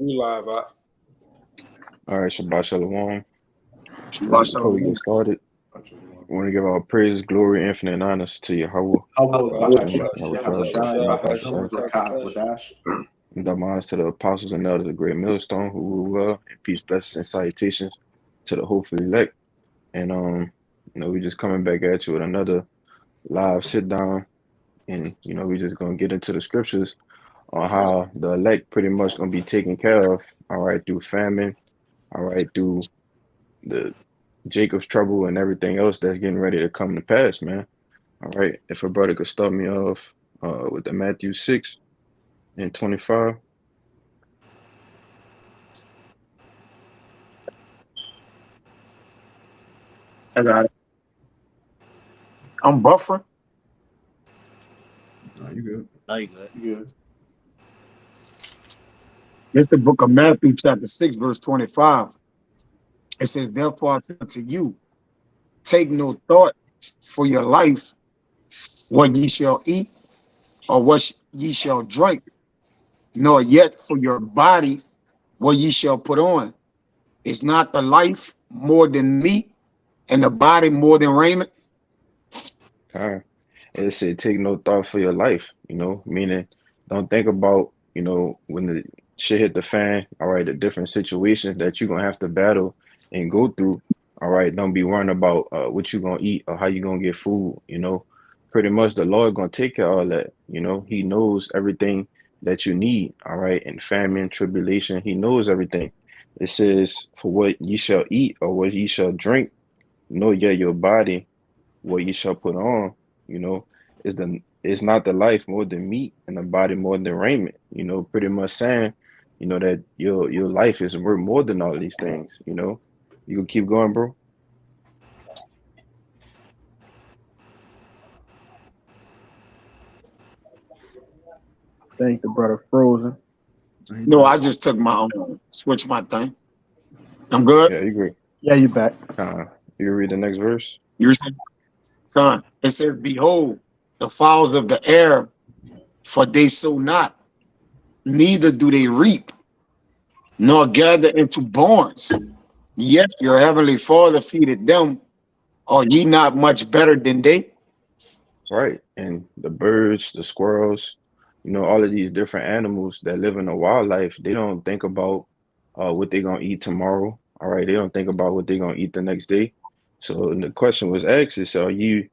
We live out. All right, Shabbat Shalom. Shabbat Before we shalom. get started, we want to give our praise, glory, infinite and honors to Yahweh, Bahasham, and the honors to the apostles and elders of Great Millstone who rule well, and peace, blessings, and salutations to the hopefully elect. And we just coming back at you with another live sit down, and we just gonna get into the scriptures on how the elect pretty much gonna be taken care of, all right, through famine, all right, through the Jacob's trouble and everything else that's getting ready to come to pass, man. All right. If a brother could start me off with the Matthew 6 and 25. I got it. I'm buffering. No, you good. You good. It's the book of Matthew, chapter 6, verse 25. It says, therefore I say unto you, take no thought for your life, what ye shall eat, or what ye shall drink, nor yet for your body, what ye shall put on. Is not the life more than meat, and the body more than raiment? All right. And it said, take no thought for your life, meaning don't think about, when the shit hit the fan, all right, the different situations that you're going to have to battle and go through. All right. Don't be worrying about what you're going to eat or how you're going to get food, Pretty much the Lord going to take care of all that, He knows everything that you need, all right, in famine, tribulation, He knows everything. It says, for what ye shall eat or what ye shall drink, know yet your body, what ye shall put on, is not the life more than meat and the body more than raiment, pretty much saying, that your life is worth more than all these things, You can keep going, bro. I think the brother frozen. No, I just took my switch my thing. I'm good. Yeah, you agree. Yeah, you back. You read the next verse. You were saying, son, it says, behold, the fowls of the air, for they sow not, neither do they reap, nor gather into barns. Yet your heavenly Father feedeth them. Are ye not much better than they? Right. And the birds, the squirrels, all of these different animals that live in the wildlife, they don't think about what they're gonna eat tomorrow. All right. They don't think about what they're gonna eat the next day. So the question was asked is, are you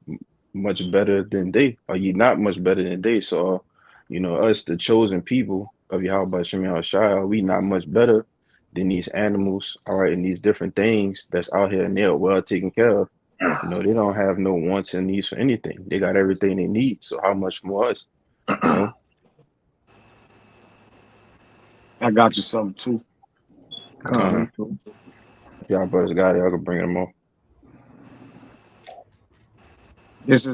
much better than they? Are you not much better than they? So, us, the chosen people of Yahweh Shem Shai, are we not much better than these animals, all right, and these different things that's out here and they're well taken care of? They don't have no wants and needs for anything. They got everything they need. So how much more us? I got you something too. Y'all brothers got it. I can bring them on. This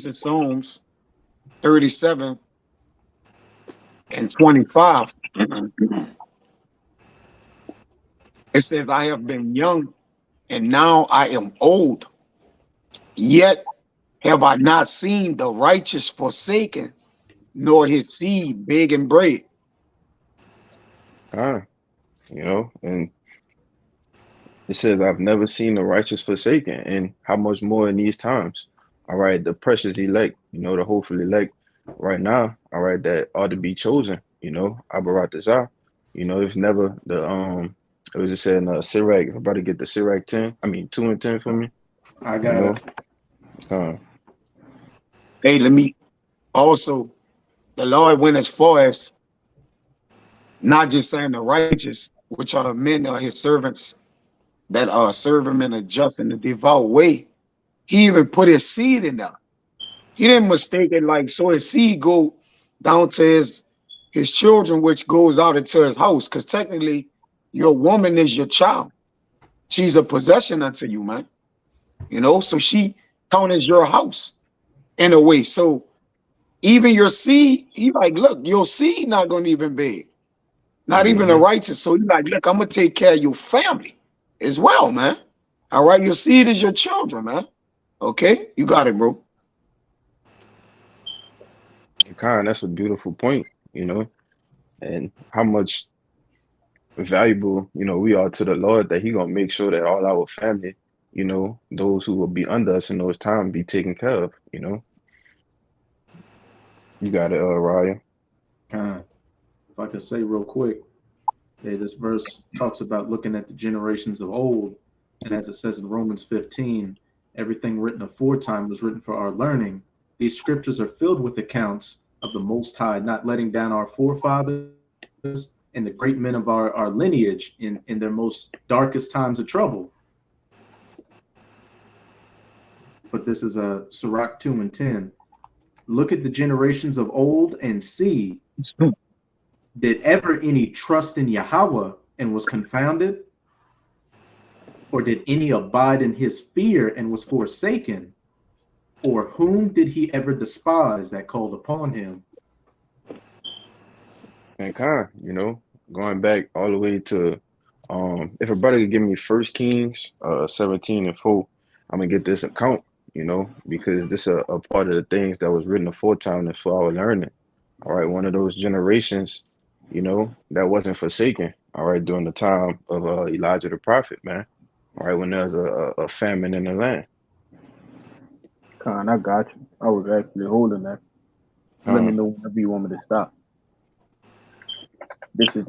is Psalms 37 and 25. It says, I have been young and now I am old, yet have I not seen the righteous forsaken, nor his seed begging bread. And it says, I've never seen the righteous forsaken, and how much more in these times. All right, the precious elect, the hopeful elect right now, all right, that ought to be chosen, Abaratazah, if never it was just saying Sirach, if I'm about to get the Sirach 10, 2 and 10 for me. I got it. Hey, let me also, the Lord went as far as not just saying the righteous, which are the men or his servants that serve him in a just and a devout way. He even put his seed in there. He didn't mistake it like, so his seed go down to his children, which goes out into his house. Because technically, your woman is your child. She's a possession unto you, man. So she count as your house in a way. So even your seed, he like, look, your seed not going to even beg. Not even the righteous. So he like, look, I'm going to take care of your family as well, man. All right, your seed is your children, man. Okay, you got it, bro. Kind, that's a beautiful point, you know, and how much valuable, we are to the Lord that He gonna make sure that all our family, those who will be under us in those times be taken care of, You got it, Raya. Kind. If I could say real quick, this verse talks about looking at the generations of old, and as it says in Romans 15, everything written aforetime was written for our learning. These scriptures are filled with accounts of the Most High not letting down our forefathers and the great men of our lineage in their most darkest times of trouble. But this is a Sirach 2 and 10. Look at the generations of old and see, did ever any trust in Yahweh and was confounded? Or did any abide in his fear and was forsaken? Or whom did he ever despise that called upon him? And going back all the way to if a brother could give me First Kings 17 and 4, I'm gonna get this account, because this a part of the things that was written aforetime and for our learning. All right, one of those generations, that wasn't forsaken, all right, during the time of Elijah the prophet, man. All right, when there was a famine in the land. Con, I got you. I was actually holding that. Let me Uh, know whenever you want me to stop. This is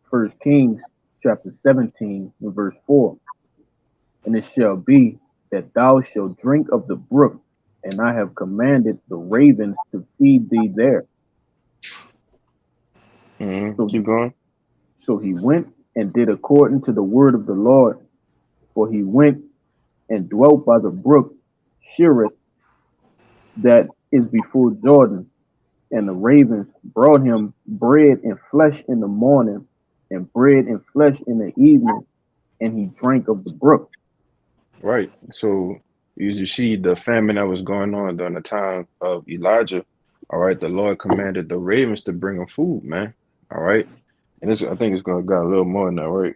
First Kings chapter 17 and verse 4. And it shall be that thou shalt drink of the brook, and I have commanded the ravens to feed thee there. So, keep going. so he went and did according to the word of the Lord, for he went and dwelt by the brook Cherith that is before Jordan, and the ravens brought him bread and flesh in the morning, and bread and flesh in the evening, and he drank of the brook. Right. So you see the famine that was going on during the time of Elijah. All right, the Lord commanded the ravens to bring him food, man. All right. And this I think it's gonna got a little more than that, right?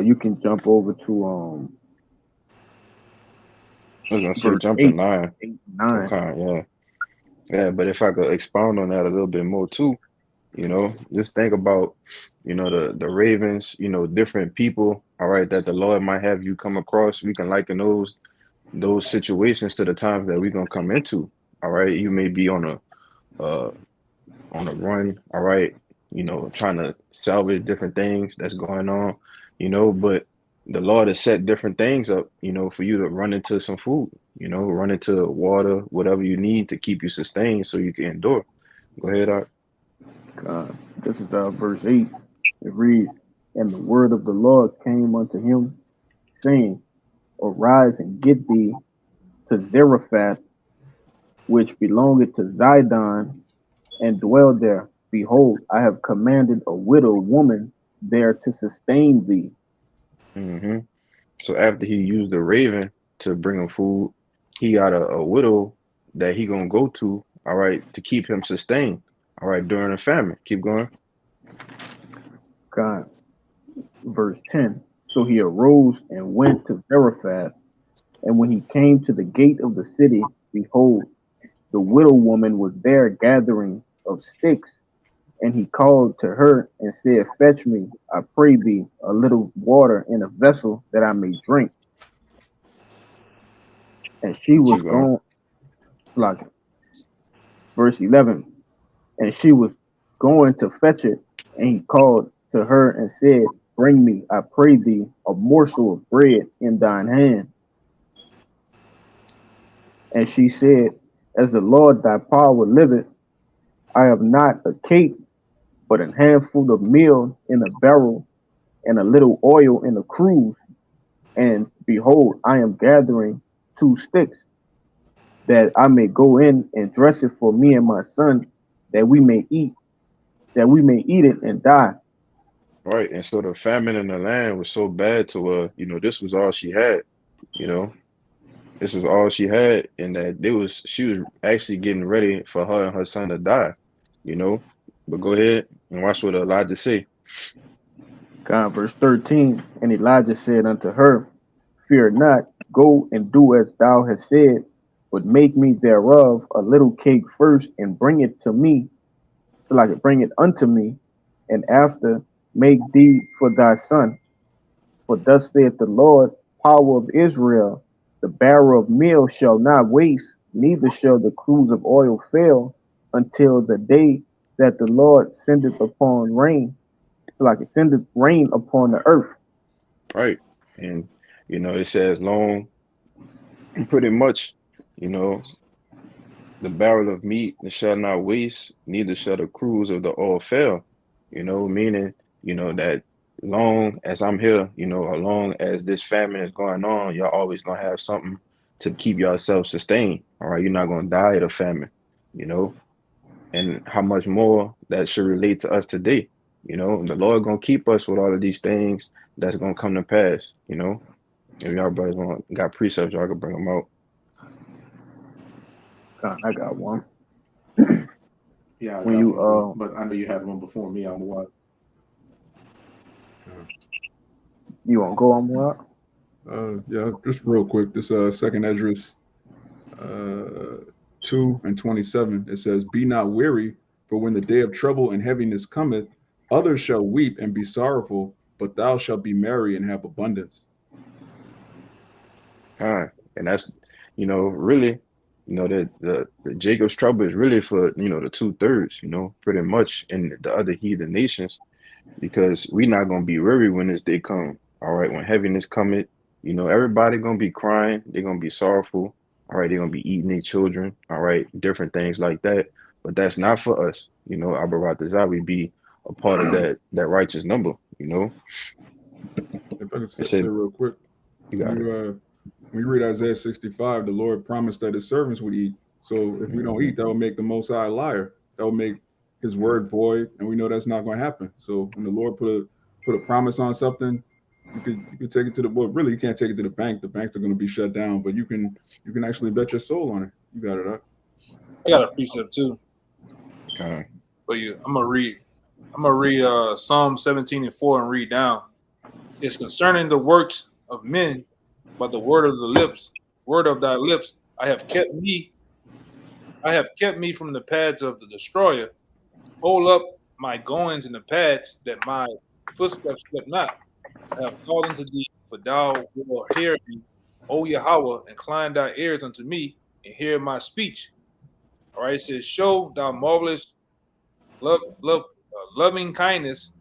You can jump over to I was gonna say verse jump to 8, 9. 8 and 9. Okay, yeah. Yeah, but if I could expound on that a little bit more too, just think about, the ravens, different people, all right, that the Lord might have you come across. We can liken those situations to the times that we're gonna come into. All right. You may be uh on a run, all right, trying to salvage different things that's going on, but the Lord has set different things up, for you to run into some food, run into water, whatever you need to keep you sustained so you can endure. Go ahead, Art. This is verse 8. It reads, and the word of the Lord came unto him, saying, arise and get thee to Zarephath, which belongeth to Zidon, and dwell there. Behold, I have commanded a widow woman there to sustain thee. hmm So after he used the raven to bring him food, he got a widow that he gonna go to, all right, to keep him sustained, all right, during the famine. Keep going. God, verse 10. So he arose and went to Zarephath, and when he came to the gate of the city, behold, the widow woman was there gathering of sticks. And he called to her and said, fetch me, I pray thee, a little water in a vessel that I may drink. And she was Keep going. gone, like verse 11, and she was going to fetch it. And he called to her and said, bring me, I pray thee, a morsel of bread in thine hand. And she said, as the Lord thy power liveth, I have not a cake, but a handful of meal in a barrel, and a little oil in a cruse. And behold, I am gathering 2 sticks, that I may go in and dress it for me and my son, that we may eat, that we may eat it and die. Right. And so the famine in the land was so bad to her, this was all she had, you know, this was all she had, and that she was actually getting ready for her and her son to die, you know. But go ahead and watch what Elijah say. God, verse 13. And Elijah said unto her, fear not, go and do as thou hast said, but make me thereof a little cake first, and bring it to me, till I can bring it unto me, and after make thee for thy son. For thus saith the Lord, power of Israel, the barrel of meal shall not waste, neither shall the cruse of oil fail, until the day that the Lord sendeth upon rain, till I can sendeth rain upon the earth. Right. And it says long, pretty much, you know, the barrel of meat shall not waste, neither shall the cruse of the oil fail. Meaning, that long as I'm here, as long as this famine is going on, y'all always gonna have something to keep yourself sustained. All right, you're not gonna die of the famine, you know, and how much more that should relate to us today. The Lord gonna keep us with all of these things that's gonna come to pass. If y'all brothers got precepts, y'all can bring them out. God, I got one. Yeah, I When got you one, but I know you had one before me. I'm what? you want to go on what? Yeah, just real quick. This second Esdras 2:27. It says, "Be not weary, for when the day of trouble and heaviness cometh, others shall weep and be sorrowful, but thou shalt be merry and have abundance." And that's, really, the Jacob's trouble is really for, the 2/3, pretty much in the other heathen nations, because we not gonna be weary when this day come. All right, when heaviness cometh, everybody gonna be crying, they're gonna be sorrowful. All right, they're gonna be eating their children. All right, different things like that. But that's not for us. Abarat we be a part of that righteous number. If I can It say said, real quick, you when got it. when you read Isaiah 65, the Lord promised that his servants would eat. So if we don't Mhm. eat, that will make the Most High a liar. That will make his word void, and we know that's not going to happen. So when the Lord put a promise on something, you could take it to the well. Really, you can't take it to the bank. The banks are going to be shut down, but you can actually bet your soul on it. You got it up. I got a precept too Okay. for you. I'm gonna read. Psalm 17:4 and read down. It says, "Concerning the works of men, by the word of thy lips, I have kept me from the paths of the destroyer. Hold up my goings in the paths, that my footsteps slip not. I have called unto thee, for thou wilt hear me. O Yahweh, incline thy ears unto me, and hear my speech." All right, it says, "Show thy marvelous loving kindness,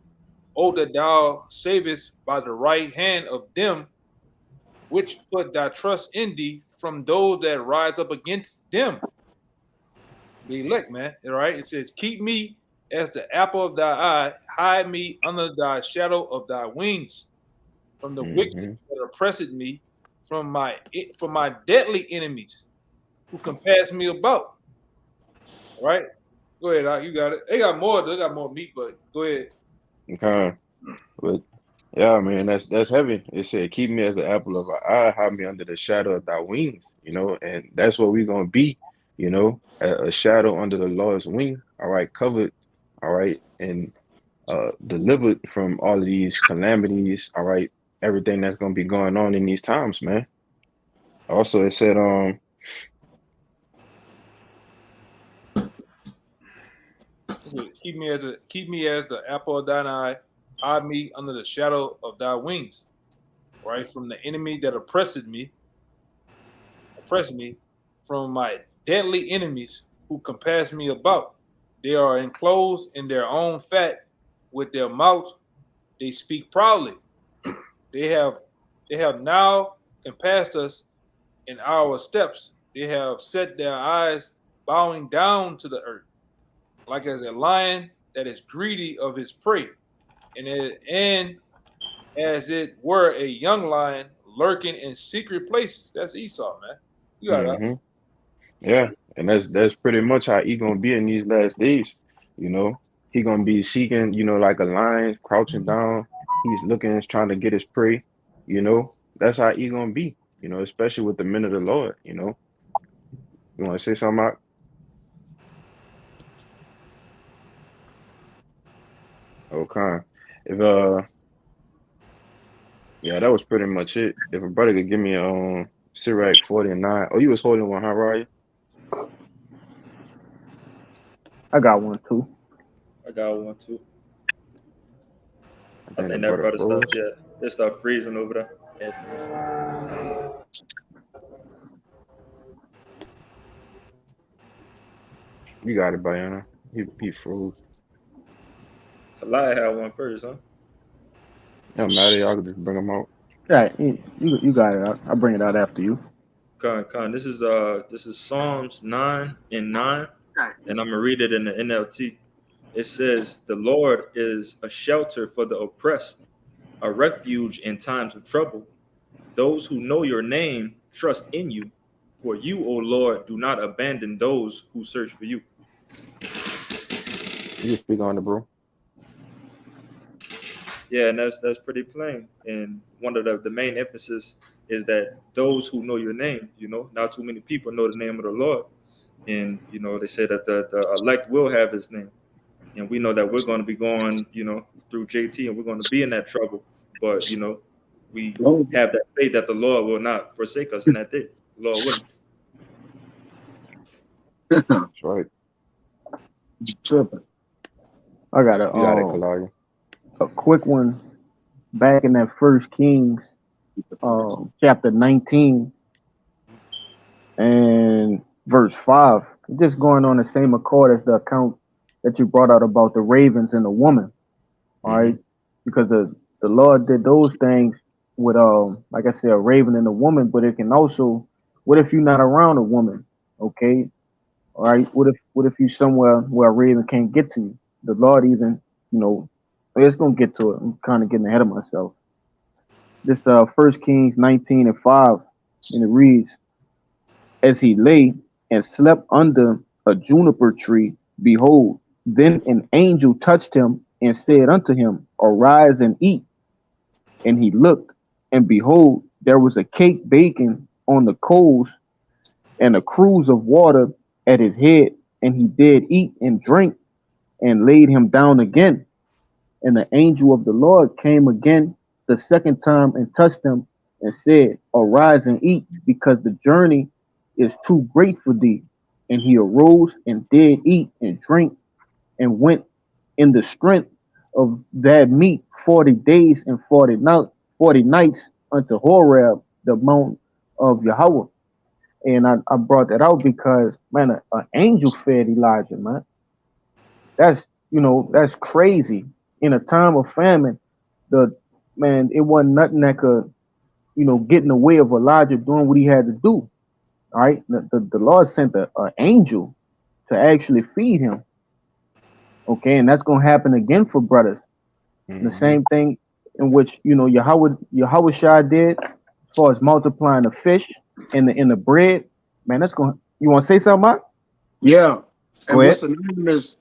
O that thou savest by the right hand of them which put thy trust in thee, from those that rise up against them." The elect, man. All right. It says, "Keep me as the apple of thy eye, hide me under thy shadow of thy wings, from the wicked Hmm. that oppressed me, from my deadly enemies who compass me about." All right. Go ahead, Doc, you got it. They got more meat, but go ahead. Okay. But yeah, man, that's heavy. It said, "Keep me as the apple of our eye, hide me under the shadow of thy wings." And that's what we're gonna be. A shadow under the Lord's wing. All right, covered. All right, and delivered from all of these calamities. All right, everything that's gonna be going on in these times, man. Also, it said, It said, keep me as the apple of thine eye, hide me under the shadow of thy wings. Right, from the enemy that oppress me, from my deadly enemies who compass me about. They are enclosed in their own fat, with their mouth they speak proudly. They have they have now compassed us in our steps. They have set their eyes bowing down to the earth, like as a lion that is greedy of his prey, and as it were a young lion lurking in secret places. That's Esau, man. You got that. hmm yeah, and that's pretty much how he gonna be in these last days. You know, he gonna be seeking, like a lion, crouching down. He's looking, trying to get his prey. That's how he gonna be. Especially with the men of the Lord. You want to say something, Mark? Okay. If yeah, that was pretty much it. If a brother could give me Sirach 49. Oh, you was holding one, huh, Ryan? I got one too. I got one too. I I think the think that brother brother froze. stuff, yeah, it started freezing over there. Yes, sir. You got it, Bayana. He froze. Kalai had one first, huh? It don't matter. Y'all can just bring him out. Yeah, you got it. I'll bring it out after you. Con. This is Psalms 9:9, and I'm gonna read it in the NLT. It says, "The Lord is a shelter for the oppressed, a refuge in times of trouble. Those who know your name trust in you. For you, O Lord, do not abandon those who search for you." You can speak on it, bro. Yeah, and that's pretty plain. And one of the main emphasis is that those who know your name, not too many people know the name of the Lord. And they say that the elect will have his name. And we know that we're going to be going, through JT, and we're going to be in that trouble. But we have that faith that the Lord will not forsake us in that day. Lord willing. That's right. Tripping. I got You got it, Kalaya. a quick one back in that First Kings, chapter 19 and verse 5. Just going on the same accord as the account that you brought out about the ravens and the woman. All right, because the Lord did those things with like I said, a raven and a woman, but it can also, what if you're not around a woman? Okay, all right, what if you somewhere where a raven can't get to you? The Lord even, it's gonna get to it. I'm kind of getting ahead of myself. This 1 Kings 19 and 5, and it reads, "As he lay and slept under a juniper tree, behold, then an angel touched him and said unto him, Arise and eat. And he looked, and behold, there was a cake baking on the coals, and a cruse of water at his head. And he did eat and drink, and laid him down again. And the angel of the Lord came again the second time and touched him and said, Arise and eat, because the journey is too great for thee. And he arose and did eat and drink, and went in the strength of that meat 40 days and 40 nights unto Horeb, the mount of Yahweh." And I brought that out because, man, an angel fed Elijah, man. That's crazy. In a time of famine, it wasn't nothing that could, get in the way of Elijah doing what he had to do. All right, the Lord sent an angel to actually feed him. Okay, and that's gonna happen again for brothers. The same thing in which Yahweh Shai did as far as multiplying the fish and the bread. Man, that's going. You want to say something, Mark? Yeah. And Go ahead. what's synonymous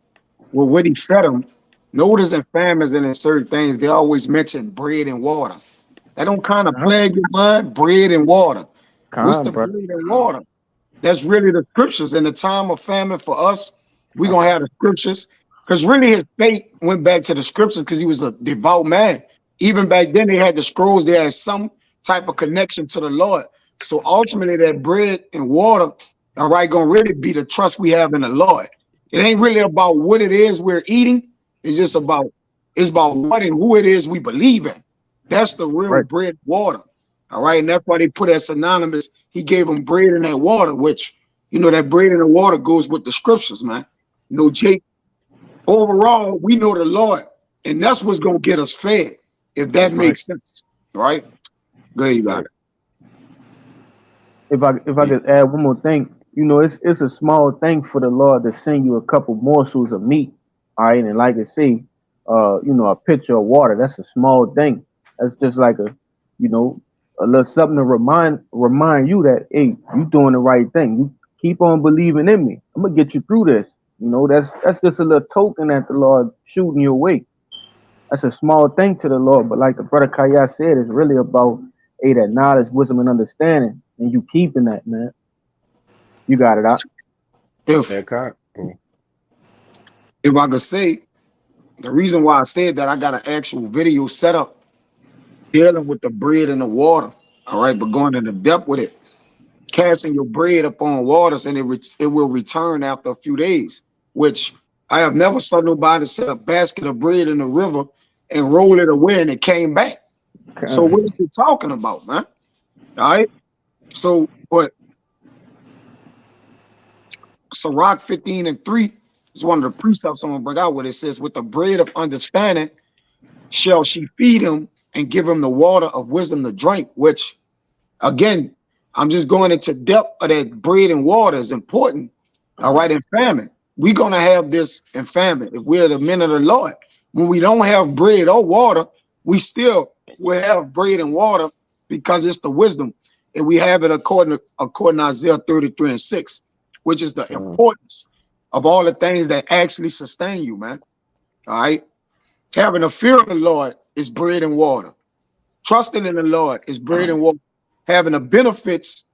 with what he fed them? Notice in famines and in certain things, they always mention bread and water. That don't kind of plague your mind, bread and water. What's the Brother. bread and water? That's really the scriptures. In the time of famine for us, we're going to have the scriptures. Because really his faith went back to the scriptures because he was a devout man. Even back then, they had the scrolls. They had some type of connection to the Lord. So ultimately, that bread and water, all right, going to really be the trust we have in the Lord. It ain't really about what it is we're eating. It's about what and who it is we believe in. That's the real bread and water. All right. And that's why they put as synonymous. He gave them bread and that water, which, that bread and the water goes with the scriptures, man. Jake, overall, we know the Lord, and that's what's going to get us fed, if that makes sense. Right? Go ahead, you got it. If I could add one more thing, it's a small thing for the Lord to send you a couple morsels of meat. All right, and like I say, a pitcher of water. That's a small thing. That's just like a little something to remind you that, hey, you doing the right thing. You keep on believing in me. I'm gonna get you through this. That's just a little token that the Lord shooting you away. That's a small thing to the Lord, but like the brother Kaya said, it's really about that knowledge, wisdom, and understanding, and you keeping that, man. You got it out. If I could say, the reason why I said that, I got an actual video set up dealing with the bread and the water. All right, but going into depth with it. casting your bread upon waters, and it will return after a few days. Which I have never saw nobody set a basket of bread in the river and roll it away and it came back. So what is he talking about, man? All right. So, but Sirach 15:3 is one of the precepts I'm gonna bring out, where it says, "With the bread of understanding shall she feed him and give him the water of wisdom to drink." Which, again, I'm just going into depth of that bread and water is important. All right, in famine, we're gonna have this in famine if we're the men of the Lord. When we don't have bread or water, we still will have bread and water because it's the wisdom, and we have it according to Isaiah 33:6, which is the importance of all the things that actually sustain you, man. All right, having a fear of the Lord is bread and water. Trusting in the Lord is bread and water. Having the benefits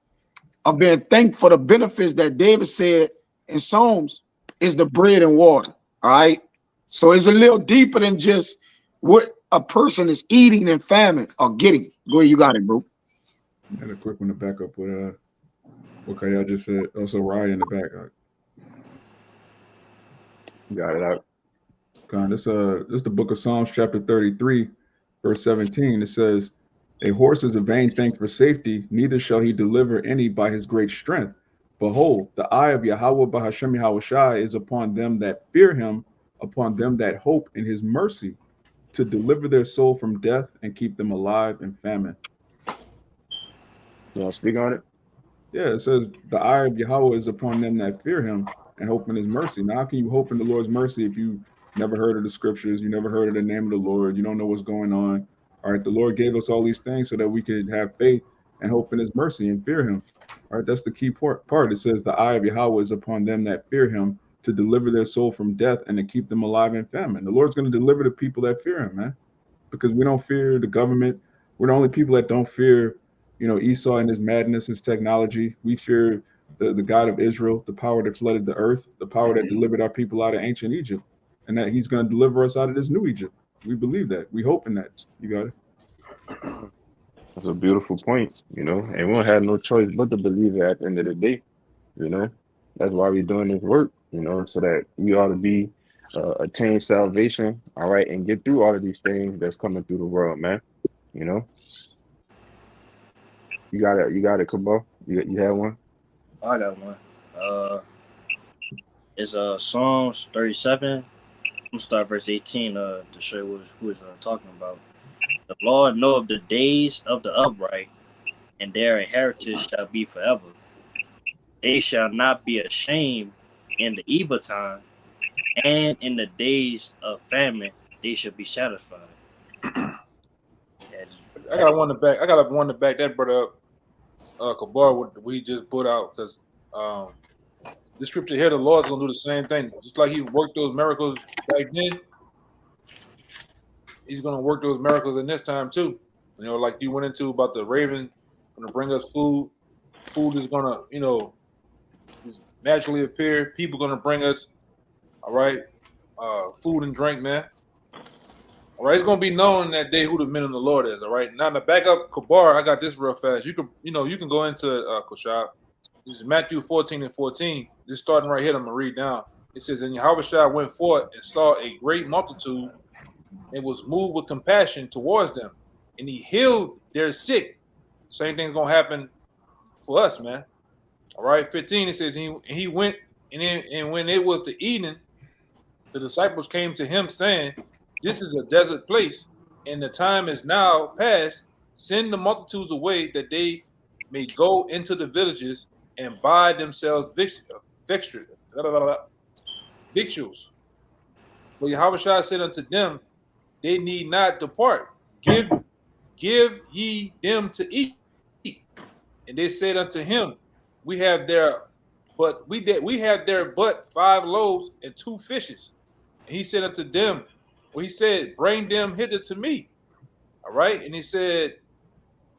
of being thankful for the benefits that David said in Psalms is the bread and water. All right. So it's a little deeper than just what a person is eating in famine or getting. Go ahead, you got it, bro. And a quick one to back up with what Kaya just said. Also, Rye in the back. Got it out. This is the book of Psalms, chapter 33, verse 17. It says, "A horse is a vain thing for safety, neither shall he deliver any by his great strength. Behold, the eye of Yahweh Bahashem Yahushai is upon them that fear him, upon them that hope in his mercy, to deliver their soul from death and keep them alive in famine." You want to speak on it? Yeah, it says the eye of Yahweh is upon them that fear him and hope in his mercy. Now, how can you hope in the Lord's mercy if you never heard of the scriptures, you never heard of the name of the Lord, you don't know what's going on? All right, the Lord gave us all these things so that we could have faith and hope in his mercy and fear him. All right, that's the key part. It says the eye of Yahweh is upon them that fear him, to deliver their soul from death and to keep them alive in famine. The Lord's going to deliver the people that fear him, man, because we don't fear the government. We're the only people that don't fear, Esau and his madness, his technology. We fear the God of Israel, the power that flooded the earth, the power that delivered our people out of ancient Egypt, and that he's going to deliver us out of this new Egypt. We believe that. We hope in that. You got it. That's a beautiful point, and we don't have no choice but to believe it at the end of the day, That's why we're doing this work, so that we ought to be attain salvation, all right, and get through all of these things that's coming through the world, man. You got it, Kabal. You have one? I got one. It's Psalms 37. I'm gonna start verse 18 to show you who is talking about. "The Lord knoweth the days of the upright, and their inheritance shall be forever. They shall not be ashamed in the evil time, and in the days of famine they shall be satisfied." I got one to back. I got one to back that brother up. Kabar, what we just put out, because the scripture here, the Lord's gonna do the same thing. Just like he worked those miracles back then, he's gonna work those miracles in this time too. Like you went into about the raven gonna bring us food. Food is gonna, naturally appear. People gonna bring us, all right, food and drink, man. All right, it's gonna be known that day who the men of the Lord is. All right. Now to back up Kabar, I got this real fast. You can go into Koshab. This is Matthew 14:14. This starting right here. I'm gonna read down. It says, "And Yahushua went forth and saw a great multitude, and was moved with compassion towards them, and he healed their sick." Same thing's gonna happen for us, man. All right. 15. It says, he went, and when it was the evening, the disciples came to him, saying, "This is a desert place, and the time is now past. Send the multitudes away, that they may go into the villages and buy themselves victuals." But Yahushua said unto them, "They need not depart. Give ye them to eat." And they said unto him, "We have there but 5 loaves and 2 fishes." And he said unto them, "Bring them hither to me." All right. And he said,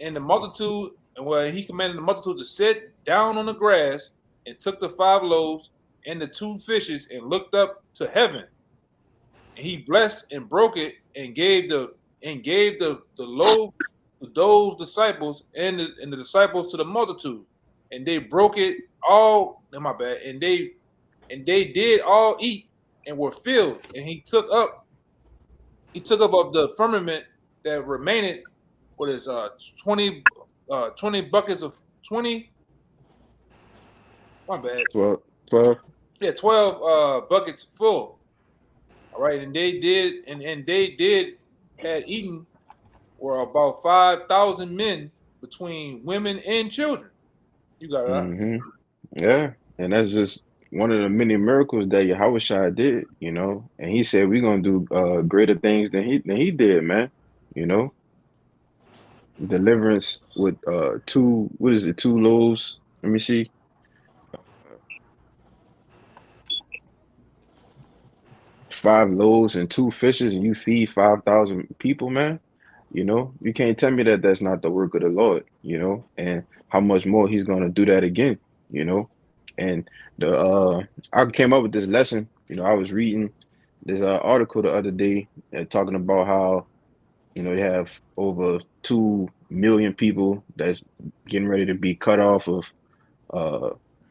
and he commanded the multitude to sit down on the grass, and took the 5 loaves and the 2 fishes, and looked up to heaven. And he blessed and broke it, and gave the loaf to those disciples, and the disciples to the multitude. and they broke it all. No, my bad. And they did all eat and were filled. And he took up of the firmament that remained. What is 20 buckets of 20? My bad. 12. Yeah, 12 buckets full. All right, and they did, and they did had eaten were about 5,000 men between women and children. You got it. Hmm. Yeah, and that's just one of the many miracles that Yahushua did, you know. And he said we're gonna do greater things than he did, man. You know, deliverance with two loaves? Let me see. 5 loaves and 2 fishes, and you feed 5,000 people, man. You know, you can't tell me that that's not the work of the Lord, you know, and how much more he's going to do that again, you know. And I came up with this lesson, you know. I was reading this article the other day talking about how, you know, they have over 2 million people that's getting ready to be cut off of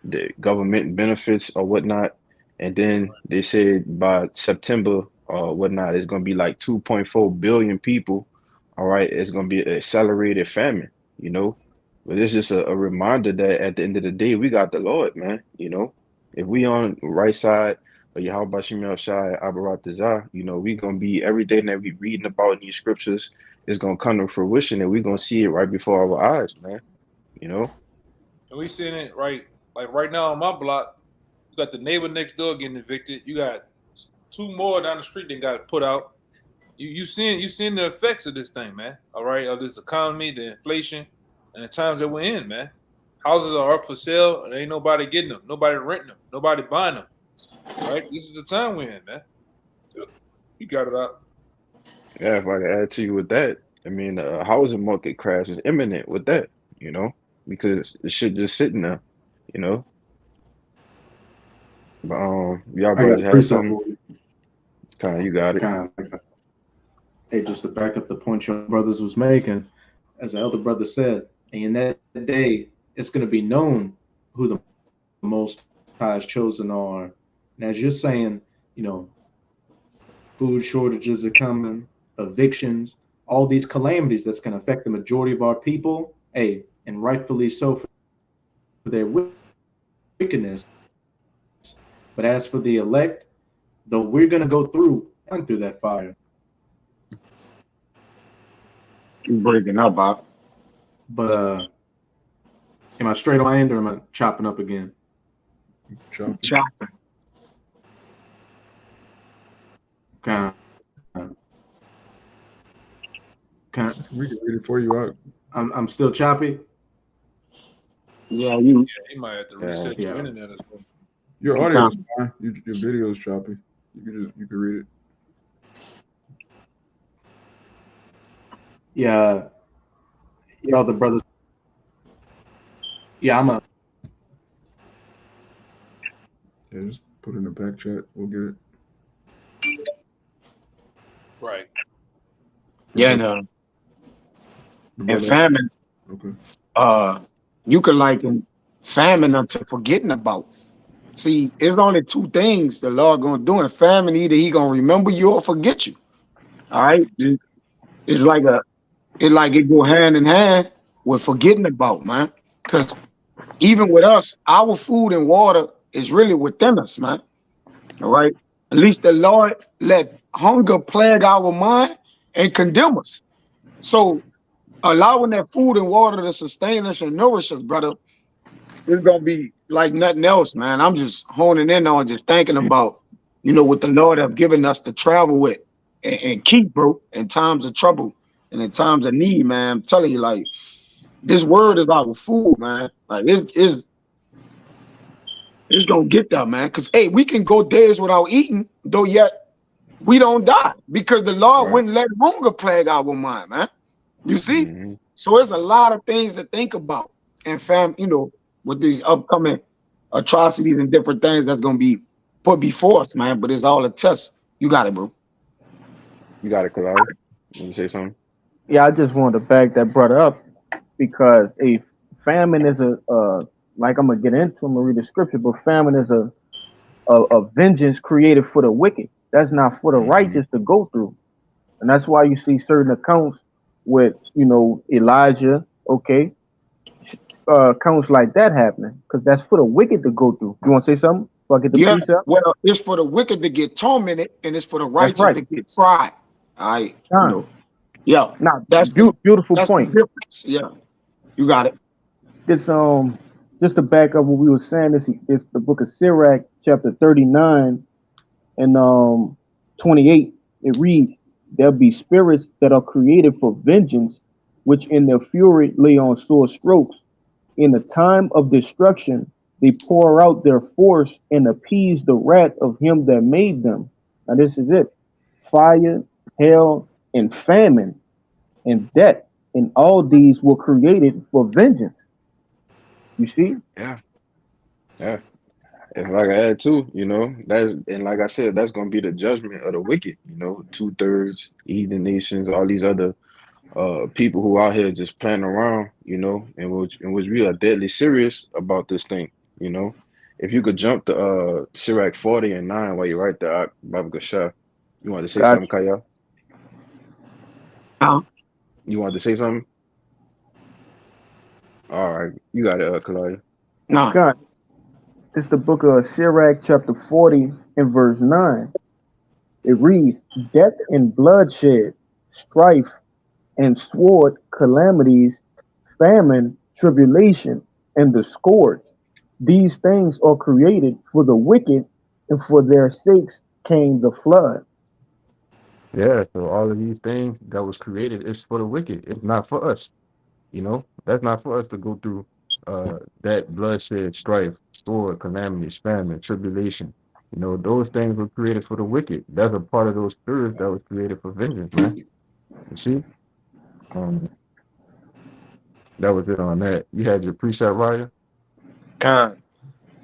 the government benefits or whatnot. And then they said by September or whatnot, it's going to be like 2.4 billion people. All right. It's going to be an accelerated famine, you know. But it's just a reminder that at the end of the day, we got the Lord, man. You know, if we on the right side of Yahweh Shemel Shai Abaratazah, you know, we going to be everything that we reading about in these scriptures is going to come to fruition, and we're going to see it right before our eyes, man. You know. And we seeing it right, like right now on my block. You got the neighbor next door getting evicted. You got 2 more down the street that got put out. You seeing the effects of this thing, man. All right, of this economy, the inflation, and the times that we're in, man. Houses are up for sale, and ain't nobody getting them, nobody renting them, nobody buying them. All right, this is the time we're in, man. You got it out. Yeah, if I could add to you with that, I mean, the housing market crash is imminent with that, you know, because the shit just sitting there, you know. But y'all I got brothers a had precept something. for you. Kind of, you got it. Kind of. Hey, just to back up the point your brothers was making, as the elder brother said, and in that day, it's going to be known who the Most High's chosen are. And as you're saying, you know, food shortages are coming, evictions, all these calamities that's going to affect the majority of our people. Hey, and rightfully so for their wickedness. But as for the elect, though we're going to go through that fire. You breaking up, Bob. But am I straight on my end or am I chopping up again? Chopping. Kind of. We can read it for you out. I'm still choppy. Yeah, Yeah, he might have to reset Yeah. your internet as well. Your audio is fine. Your video is choppy. You can read it. Yeah. Y'all the brothers. Yeah, I'm a. Yeah, just put it in the back chat. We'll get it. Right. yeah, no. And famine, Okay. you can liken famine unto forgetting about. See, it's only 2 things the Lord gonna do in famine. Either he gonna remember you or forget you. All right. It's like it go hand in hand with forgetting about, man. Because even with us, our food and water is really within us, man. All right. At least the Lord let hunger plague our mind and condemn us. So allowing that food and water to sustain us and nourish us, brother, it's gonna be like nothing else, man. I'm just honing in on just thinking about, you know, what the Lord have given us to travel with and keep, bro, in times of trouble and in times of need, man. I'm telling you, like, this word is our food, man. Like, it's gonna get there, man. Because hey, we can go days without eating, though yet we don't die because the Lord wouldn't let hunger plague our mind, man. You see? Mm-hmm. So there's a lot of things to think about. And you know, with these upcoming atrocities and different things that's gonna be put before us, man. But it's all a test. You got it, bro. You got it, Kalari. You say something? Yeah, I just wanted to back that brother up because a famine is like I'm gonna get into, I'm gonna read the scripture, but famine is a vengeance created for the wicked. That's not for the righteous to go through. And that's why you see certain accounts with, Elijah, okay, accounts like that happening, because that's for the wicked to go through. You want to say something before I get the Yeah, precept? well, it's for the wicked to get tormented, and it's for the That's righteous right. to get tried. All right, Time. yeah, Now, that's the beautiful that's the point. difference. Yeah, you got it. This just to back up what we were saying, this the book of Sirach, chapter 39 and 28. It reads, "There be spirits that are created for vengeance, which in their fury lay on sore strokes. In the time of destruction, they pour out their force and appease the wrath of him that made them." Now this is it. Fire, hell, and famine and death, and all these were created for vengeance. You see? Yeah, yeah. And like I add too, like I said, that's gonna be the judgment of the wicked. 2/3 heathen nations, all these other people who out here just playing around, and which we are deadly serious about this thing. You know, if you could jump to Sirach 40:9 while you're right there, Baba Gashar. You want to say Gotcha. something, Kaya? You want to say something? All right, you got it, Kalaya. No, God, it's the book of Sirach, chapter 40, and verse 9. It reads, "Death and bloodshed, strife and sword, calamities, famine, tribulation, and the scourge. These things are created for the wicked, and for their sakes came the flood." Yeah, so all of these things that was created is for the wicked. It's not for us. That's not for us to go through that bloodshed, strife, sword, calamity, famine, tribulation. Those things were created for the wicked. That's a part of those spirits that was created for vengeance, man. You see? Um, that was it on that. You had your precept, Raya? Khan.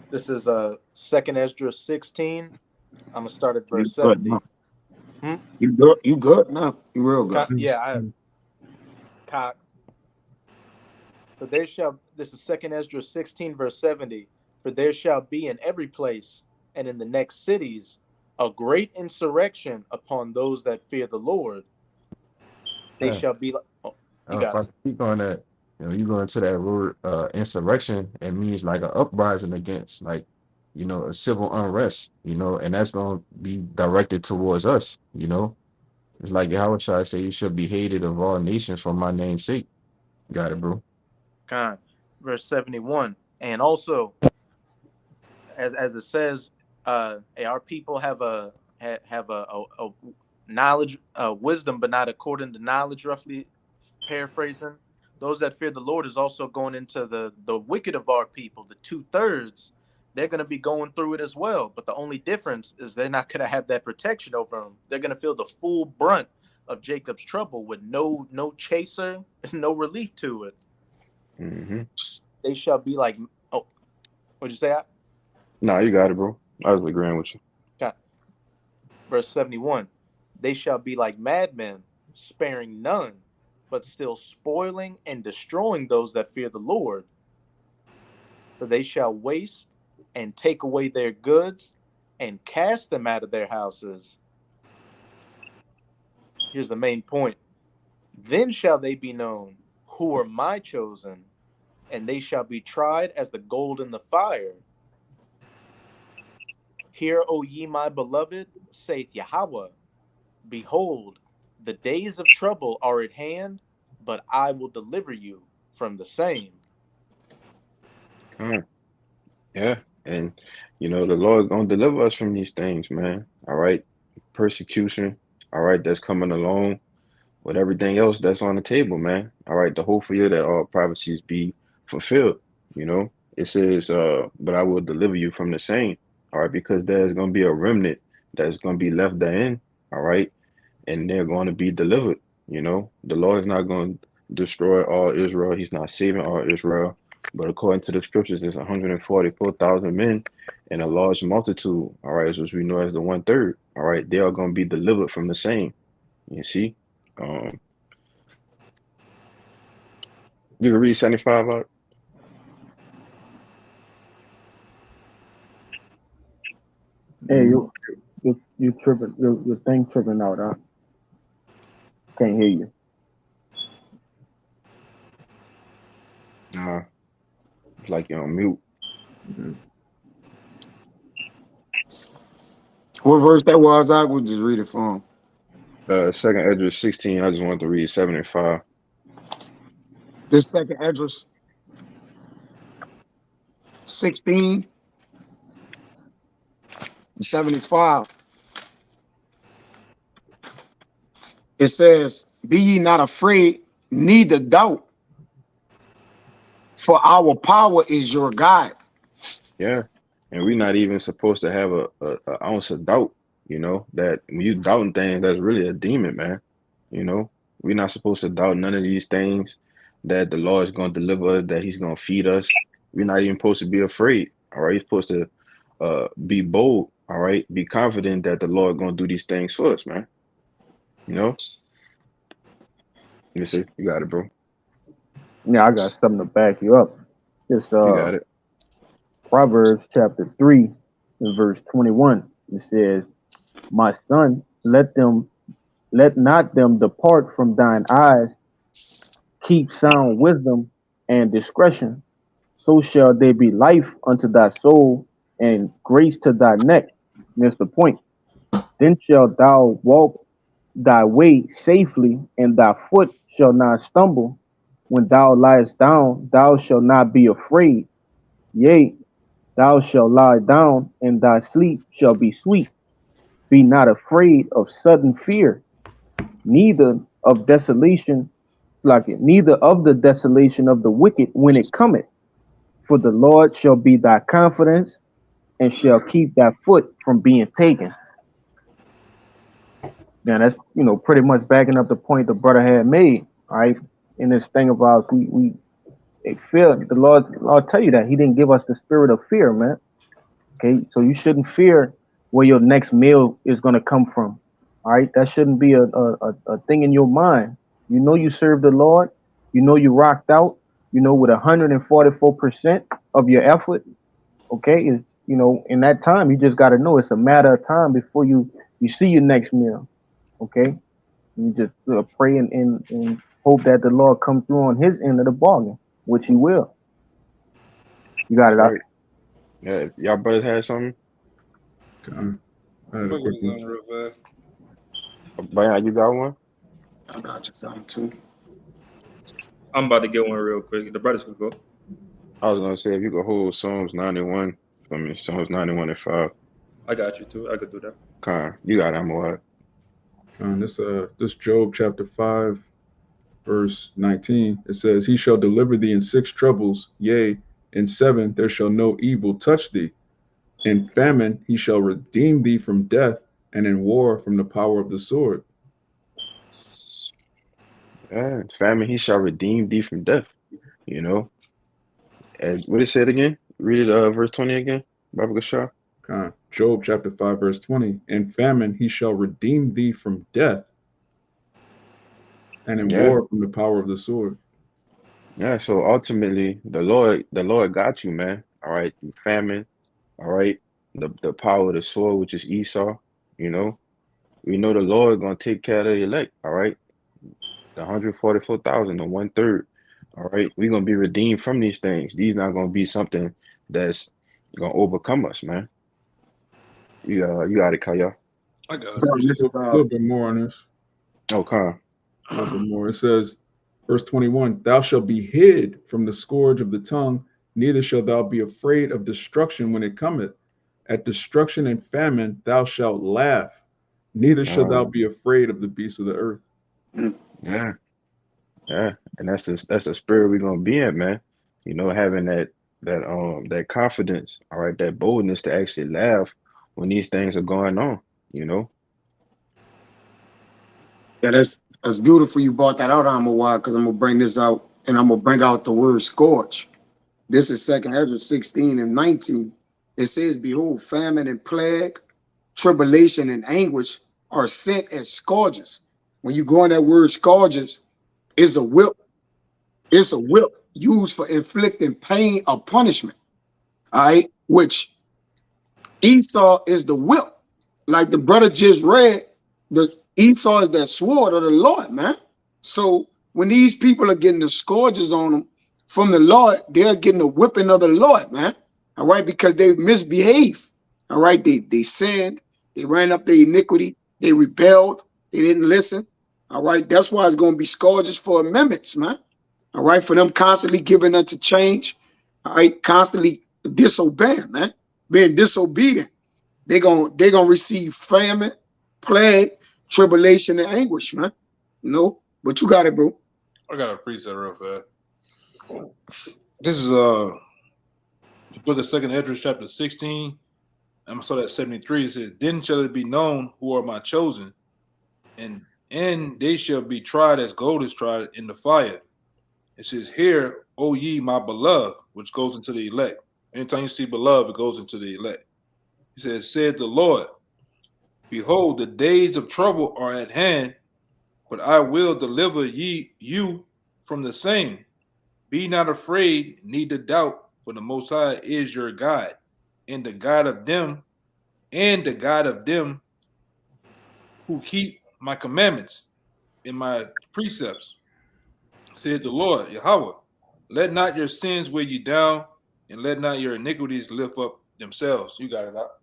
This is Second Ezra 16. I'm gonna start at you verse good. 70. You good. You good. No, you real good. Yeah, I have Cox. For there shall this is Second Ezra 16, verse 70. For there shall be in every place and in the next cities a great insurrection upon those that fear the Lord. They Yeah. shall be like you If got I it. speak on that, you go into that word insurrection, it means like an uprising against, like, a civil unrest, and that's going to be directed towards us. It's like Yahweh Shai say, "You should be hated of all nations for my name's sake." Got it, bro. Khan. Verse 71. And also, as it says, our people have a knowledge, wisdom, but not according to knowledge, roughly paraphrasing. Those that fear the Lord is also going into the wicked of our people, the 2/3. They're going to be going through it as well. But the only difference is they're not going to have that protection over them. They're going to feel the full brunt of Jacob's trouble with no chaser, no relief to it. Mm-hmm. They shall be like, oh, what'd you say? Nah, you got it, bro. I was agreeing with you. Okay. Verse 71. They shall be like madmen, sparing none, but still spoiling and destroying those that fear the Lord. For they shall waste and take away their goods and cast them out of their houses. Here's the main point. Then shall they be known who are my chosen, and they shall be tried as the gold in the fire. Hear, O ye my beloved, saith Yahweh, behold, the days of trouble are at hand, but I will deliver you from the same. Yeah, and the Lord gonna deliver us from these things, man. All right, persecution. All right, that's coming along with everything else that's on the table, man. All right, the hope for you that all prophecies be fulfilled. It says, but I will deliver you from the same. All right, because there's gonna be a remnant that's gonna be left therein. All right, and they're going to be delivered. The Lord is not going to destroy all Israel. He's not saving all Israel. But according to the scriptures, there's 144,000 men and a large multitude, all right, which we know as the 1/3. All right, they are going to be delivered from the same. You see? Um, you can read 75 out. Hey, you tripping? Your thing tripping out, huh? Can't hear you. It's like you're on mute. What verse that was? I would just read it for him. Second Esdras 16. I just wanted to read 7 and 5. This second address 16 and 75. It says, "Be ye not afraid, neither doubt, for our power is your God." Yeah, and we're not even supposed to have a ounce of doubt. You know that when you doubting things, that's really a demon, man. You know, we're not supposed to doubt none of these things that the Lord is going to deliver us, that He's going to feed us. We're not even supposed to be afraid. All right, you're supposed to be bold. All right, be confident that the Lord going to do these things for us, man. You know. Let me see. You got it, bro. Yeah, I got something to back you up. It's You got it. Proverbs chapter 3 and verse 21. It says, "My son, let not them depart from thine eyes. Keep sound wisdom and discretion. So shall they be life unto thy soul and grace to thy neck." That's the point. "Then shalt thou walk thy way safely, and thy foot shall not stumble. When thou liest down, thou shalt not be afraid. Yea, thou shalt lie down, and thy sleep shall be sweet. Be not afraid of sudden fear, neither of desolation, neither of the desolation of the wicked when it cometh. For the Lord shall be thy confidence, and shall keep thy foot from being taken." Now that's pretty much backing up the point the brother had made, all right? In this thing of ours, we fear the Lord tell you that He didn't give us the spirit of fear, man. Okay, so you shouldn't fear where your next meal is gonna come from. All right, that shouldn't be a thing in your mind. You know you serve the Lord. You know you rocked out. You know with 144% of your effort. Okay, is in that time you just got to know it's a matter of time before you see your next meal. Okay, you just pray and hope that the Lord comes through on His end of the bargain, which He will. You got That's it out. right. Yeah, if y'all brothers had something. I had a quick one. Real fast. Brian, you got one? I got you something too. I'm about to get one real quick. The brothers could go. I was gonna say if you could hold Psalms 91 for me, Psalms 91 and 5. I got you too. I could do that. Con, you got it, Amawad. This Job chapter 5, verse 19. It says, "He shall deliver thee in 6 troubles, yea, in 7 there shall no evil touch thee. In famine he shall redeem thee from death, and in war from the power of the sword." Yeah, famine, he shall redeem thee from death. You know, and what it said again? Read it, verse 20 again, Baba Gashar. Job chapter 5, verse 20. "In famine he shall redeem thee from death, and in Yeah, war from the power of the sword." yeah. So ultimately, the Lord got you, man. All right, famine. All right, the power of the sword, which is Esau. You know, we know the Lord gonna take care of the elect. All right, the 144,000, the 1/3. All right, we're gonna be redeemed from these things. These not gonna be something that's gonna overcome us, man. You got it, Kaya. I got it. This A is little bit more on this. Okay. A little bit more. It says, verse 21, "Thou shalt be hid from the scourge of the tongue, neither shalt thou be afraid of destruction when it cometh. At destruction and famine thou shalt laugh, neither shalt thou be afraid of the beasts of the earth." Yeah, yeah, and that's the spirit we're gonna be in, man. You know, having that confidence, all right, that boldness to actually laugh when these things are going on. You know. Yeah, that's beautiful. You brought that out, Amawad, because I'm gonna bring this out, and I'm gonna bring out the word scorch. This is Second Ezra 16 and 19. It says, "Behold, famine and plague, tribulation and anguish are sent as scourges." When you go on that word scourges, it's a whip. It's a whip used for inflicting pain or punishment. All right, which Esau is the whip. Like the brother just read, the Esau is that sword of the Lord, man. So when these people are getting the scourges on them from the Lord, they're getting the whipping of the Lord, man. All right, because they misbehaved. All right, they sinned, they ran up their iniquity, they rebelled, they didn't listen. All right, that's why it's going to be scourges for amendments, man. All right, for them constantly giving unto change. All right, constantly disobeying, man, being disobedient. They're gonna receive famine, plague, tribulation, and anguish, man. You know, but you got it, bro. I got a preset real fast. This is the book of 2nd Esdras, chapter 16. I'm gonna start at 73. It says, "Then shall it be known who are my chosen, and they shall be tried as gold is tried in the fire." It says, "Hear, O ye my beloved," which goes into the elect. Anytime you see beloved, it goes into the elect. He says, "Said the Lord, behold, the days of trouble are at hand, but I will deliver you from the same. Be not afraid, neither doubt, for the Most High is your God, and the God of them, who keep my commandments and my precepts. Said the Lord, Yahweh, let not your sins weigh you down, and let not your iniquities lift up themselves." You got it out.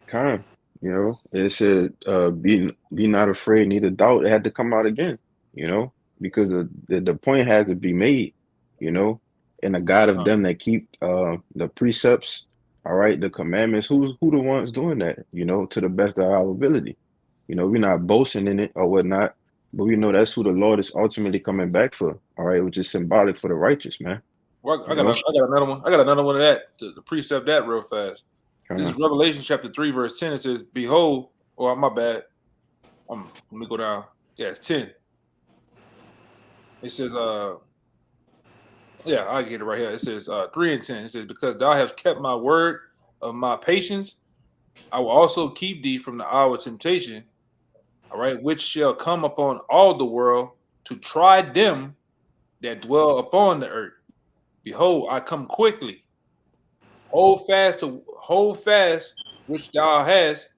Kind, you know, it said, be not afraid, neither doubt. It had to come out again, you know, because the point had to be made, you know, and the God of them that keep the precepts, all right, the commandments. Who the ones doing that, you know, to the best of our ability. You know, we're not boasting in it or whatnot, but we know that's who the Lord is ultimately coming back for, all right, which is symbolic for the righteous, man. Well, I You know, got another one. I got another one of that to precept that real fast. This is kind Revelation chapter 3, verse 10. It says, "Behold," oh my bad. Let me go down. Yeah, it's 10. It says, yeah, I get it right here. It says 3 and 10. It says, "Because thou hast kept my word of my patience, I will also keep thee from the hour of temptation, all right, which shall come upon all the world to try them that dwell upon the earth. Behold, I come quickly. Hold fast which thou hast,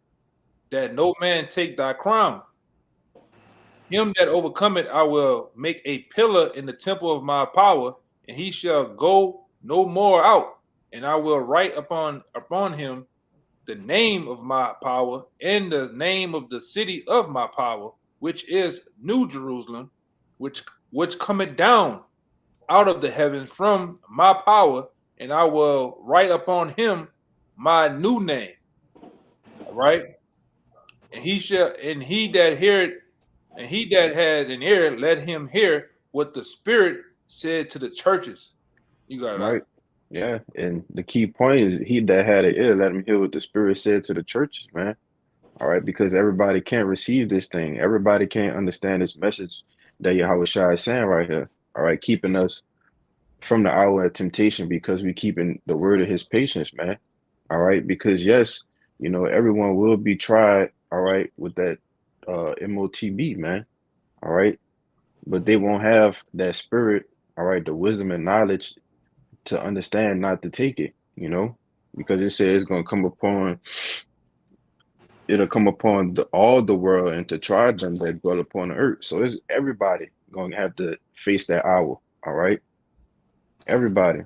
that no man take thy crown. Him that overcometh I will make a pillar in the temple of my power, and he shall go no more out. And I will write upon him the name of my power and the name of the city of my power, which is New Jerusalem, which cometh down out of the heavens from my power, and I will write upon him my new name." All right. And he that had an ear, let him hear what the Spirit said to the churches. You got it out. right. Yeah, and the key point is he that had an ear, let him hear what the Spirit said to the churches, man. All right, because everybody can't receive this thing. Everybody can't understand this message that Yahweh Shai is saying right here. All right, keeping us from the hour of temptation because we keeping the word of his patience, man. All right, because yes, you know, everyone will be tried, all right, with that MOTB, man. All right, but they won't have that spirit, all right, the wisdom and knowledge to understand not to take it, you know, because it says it's gonna come upon it'll come upon all the world and to try them that dwell upon the earth. So it's everybody gonna have to face that hour. All right, everybody.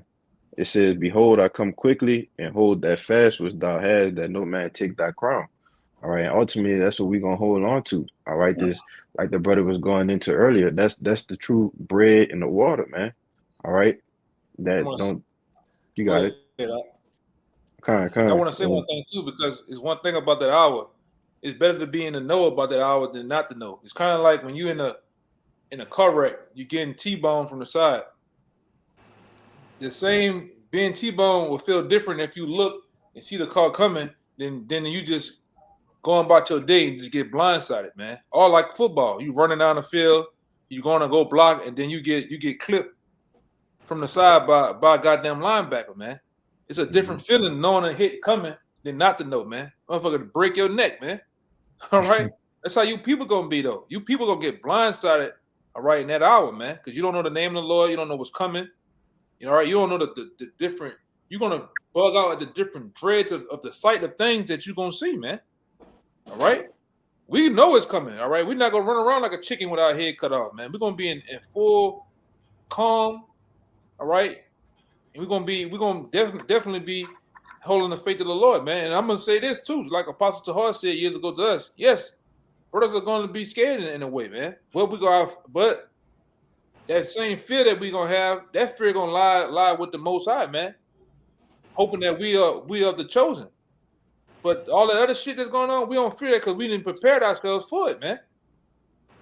It says, "Behold, I come quickly, and hold that fast which thou hast, that no man take thy crown." All right, and ultimately that's what we're gonna hold on to. All right, this like the brother was going into earlier. That's the true bread and the water, man. All right, I that want to don't you go got ahead. it? Kind, I want to say one and thing too, because it's one thing about that hour. It's better to be in the know about that hour than not to know. It's kind of like when you in a car wreck, you getting T-boned from the side. The same being T-boned will feel different if you look and see the car coming than you just going about your day and just get blindsided, man. Or like football, you running down the field, you gonna go block, and then you get clipped from the side by a goddamn linebacker, man. It's a different feeling knowing a hit coming than not to know, man. Motherfucker to break your neck, man. All right, that's how you people gonna be though. You people gonna get blindsided, all right, in that hour, man, because you don't know the name of the Lord, you don't know what's coming. You know, right? You don't know the different. You're gonna bug out at the different dreads of the sight of things that you're gonna see, man. All right. We know it's coming. All right. We're not gonna run around like a chicken with our head cut off, man. We're gonna be in full calm. All right. And we're gonna definitely be holding the faith of the Lord, man. And I'm gonna say this too, like Apostle Tahar said years ago to us. Yes, brothers are gonna be scared in a way, man. But that same fear that we're gonna have, that fear gonna lie with the Most High, man. Hoping that we are the chosen. But all that other shit that's going on, we don't fear that because we didn't prepare ourselves for it, man.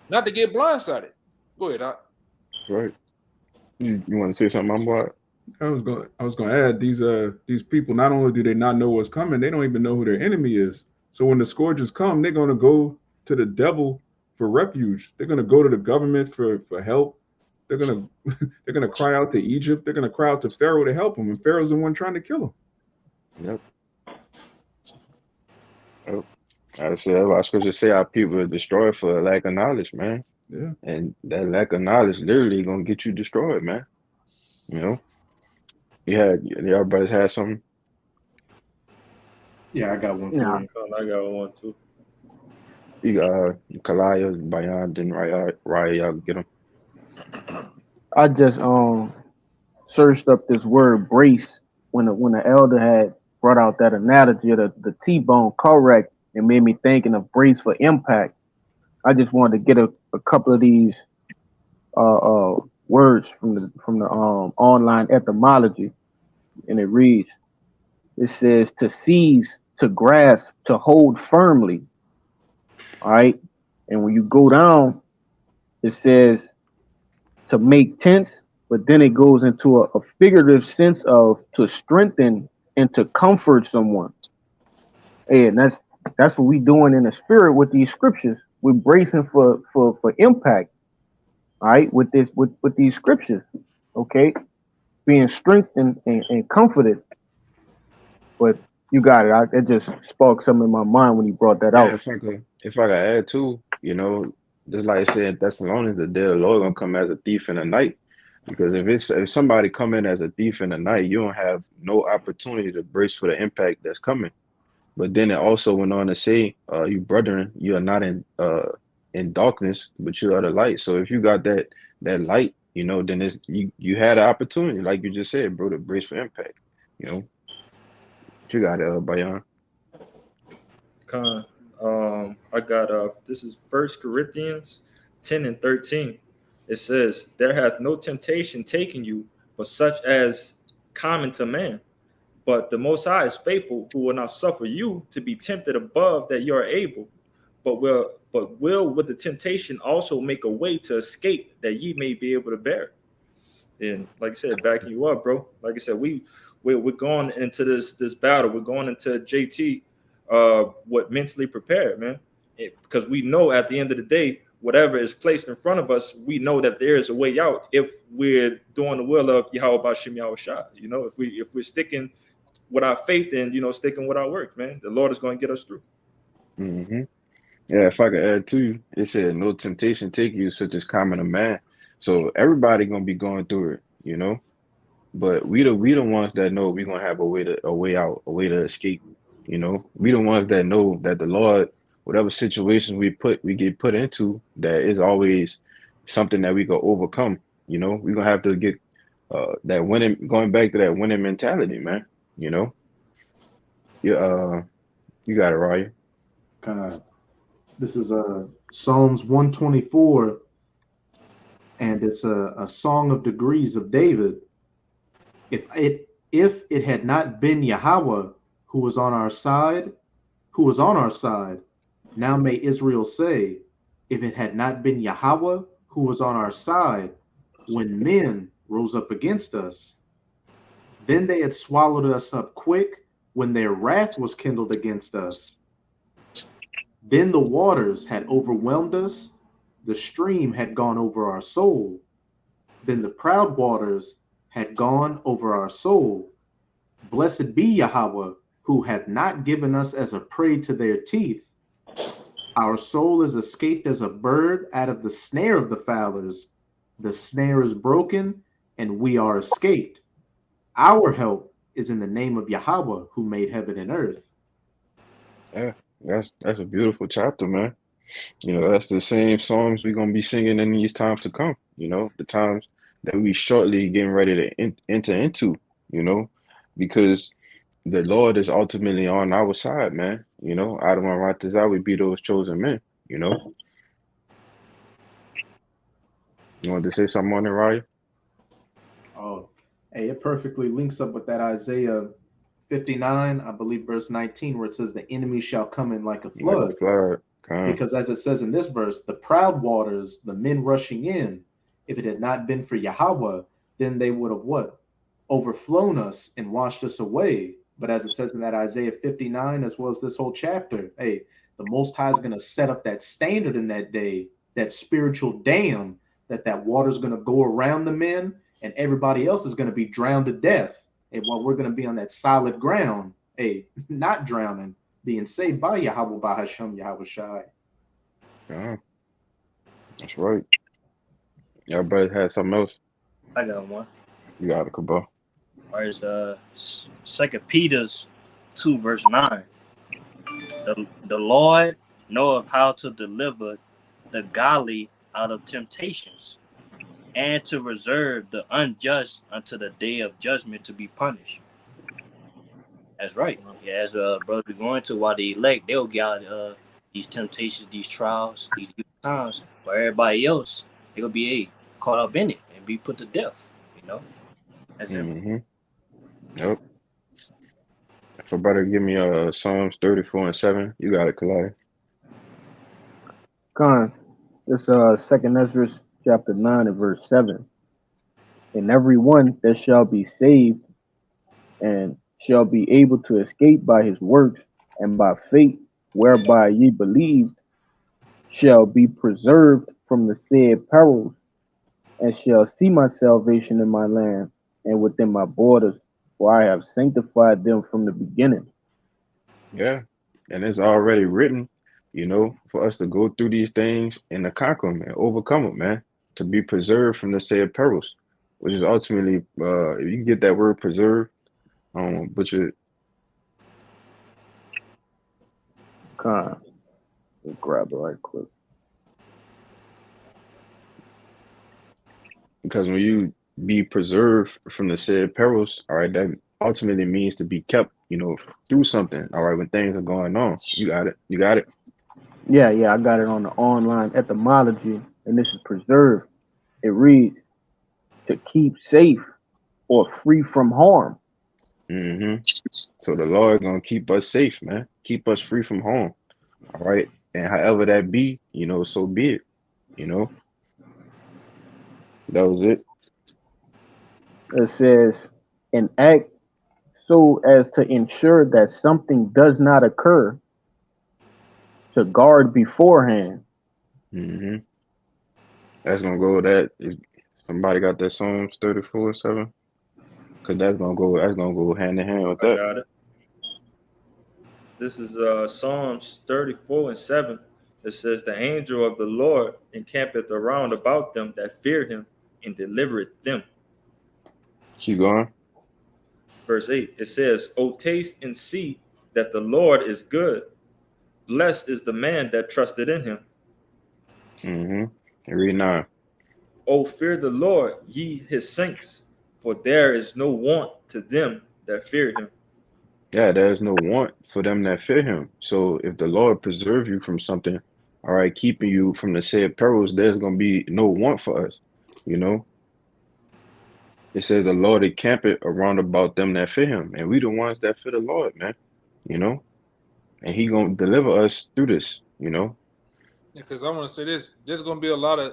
Not to get blindsided. Go ahead, Doc. Right. You want to say something about? I was gonna add these people. Not only do they not know what's coming, they don't even know who their enemy is. So when the scourges come, they're gonna go to the devil for refuge. They're gonna go to the government for help. They're gonna cry out to Egypt. They're gonna cry out to Pharaoh to help them, and Pharaoh's the one trying to kill them. Yep. Oh, I said, I was supposed to say our people are destroyed for a lack of knowledge, man. Yeah. And that lack of knowledge literally gonna get you destroyed, man. You know. Y'all brothers had something? Yeah, I got one for Yeah. you. I got one too. You got Kalaya, Bayan, then Raya, y'all get them. I just searched up this word brace when the elder had brought out that analogy of the T-bone correct and made me thinking of brace for impact. I just wanted to get a couple of these words from the online etymology, and it reads, it says to seize, to grasp, to hold firmly. All right, and when you go down, it says to make tense, but then it goes into a figurative sense of to strengthen and to comfort someone. And that's what we doing in the spirit with these scriptures. We're bracing for impact. All right, with these scriptures. Okay, being strengthened and comforted. But you got it. It just sparked something in my mind when you brought that Yeah, out. if I could add too, just like I said, Thessalonians, the day of the Lord gonna come as a thief in the night. Because if somebody come in as a thief in the night, you don't have no opportunity to brace for the impact that's coming. But then it also went on to say, you brethren, you are not in darkness, but you are the light. So if you got that light, then you had an opportunity, like you just said, bro, to brace for impact. You got it, Bayan. I got this is 1 Corinthians 10 and 13. It says, there hath no temptation taken you, but such as common to man. But the Most High is faithful, who will not suffer you to be tempted above that you are able, but will with the temptation also make a way to escape, that ye may be able to bear. And like I said, backing you up, bro. Like I said, we're going into this battle. We're going into JT mentally prepared, man. Because we know at the end of the day, whatever is placed in front of us, we know that there is a way out if we're doing the will of Yahweh Bashim Yahushua. If we're sticking with our faith and sticking with our work, man, the Lord is going to get us through. Mm-hmm. Yeah, if I could add to you, it said no temptation take you such as common to man. So everybody gonna be going through it, But we the ones that know we're gonna have a way out, a way to escape. We the ones that know that the Lord, whatever situations we get put into, that is always something that we can overcome. We're gonna have to get that winning, going back to that winning mentality, man. You got it, Ryan. This is Psalms 124, and it's a song of degrees of David. If it had not been Yahweh who was on our side, now may Israel say, if it had not been Yahweh who was on our side, when men rose up against us, then they had swallowed us up quick when their wrath was kindled against us. Then the waters had overwhelmed us, the stream had gone over our soul. Then the proud waters had gone over our soul. Blessed be Yahweh, who hath not given us as a prey to their teeth. Our soul is escaped as a bird out of the snare of the fowlers. The snare is broken, and we are escaped. Our help is in the name of Yahweh who made heaven and earth. Yeah, that's a beautiful chapter, man. You know, that's the same songs we're gonna be singing in these times to come. You know, the times that we shortly getting ready to enter into. You know, because the Lord is ultimately on our side, man. You know, Adam and Ratazah, we be those chosen men. You know, you want to say something on it, Raya? Oh, hey, it perfectly links up with that Isaiah 59, I believe, verse 19, where it says, "The enemy shall come in like a Like a flood." flood, kind. Because as it says in this verse, the proud waters, the men rushing in, if it had not been for Yahweh, then they would have what? Overflown us and washed us away. But as it says in that Isaiah 59, as well as this whole chapter, hey, the Most High is going to set up that standard in that day, that spiritual dam, that water's going to go around the men and everybody else is going to be drowned to death. And while we're going to be on that solid ground, hey, not drowning, being saved by Yahweh, by Hashem, Yahweh Shai. Yeah, that's right. Everybody had something else. I got one. You got it, Kabal. All right, it's 2 Peter's 2, verse 9. The Lord knoweth how to deliver the godly out of temptations, and to reserve the unjust unto the day of judgment to be punished. That's right. Yeah, as brothers be going to, while the elect, they'll get out these temptations, these trials, these times, where everybody else, they'll be caught up in it and be put to death, you know? That's it. Mm-hmm. Yep. If a brother give me Psalms 34 and 7, you got it, Kalai. Con, this second Ezra chapter 9 and verse 7. And every one that shall be saved and shall be able to escape by his works and by faith whereby ye believed shall be preserved from the said perils, and shall see my salvation in my land and within my borders, for I have sanctified them from the beginning. Yeah. And it's already written, you know, for us to go through these things and to conquer them and overcome them, man, to be preserved from the said perils, which is ultimately, if you get that word preserve, but you Con, let's grab it right quick. because when you be preserved from the said perils, all right, that ultimately means to be kept, you know, through something, all right, when things are going on. You got it. You got it. Yeah, I got it on the online etymology, and this is preserved. It reads to keep safe or free from harm. Mm-hmm. So the Lord gonna keep us safe, man. Keep us free from harm. All right. And however that be, you know, so be it. You know, that was it. It says an act so as to ensure that something does not occur, to guard beforehand. Mm-hmm. That's gonna go with that. If somebody got that Psalms 34:7, because that's gonna go hand in hand with I that. got it. This is Psalms 34 and 7. It says, "The angel of the Lord encampeth around about them that fear him and delivereth them." Keep going. Verse 8, it says, "O taste and see that the Lord is good. Blessed is the man that trusted in him. Mm-hmm. And read 9. O fear the Lord, ye his saints, for there is no want to them that fear him." Yeah, there's no want for them that fear him. So if the Lord preserve you from something, all right, keeping you from the said perils, there's gonna be no want for us. You know, it says the Lord encampeth around about them that fear him, and we the ones that fear the Lord, man. You know, and he gonna deliver us through this. You know. Because I want to say this, there's going to be a lot of,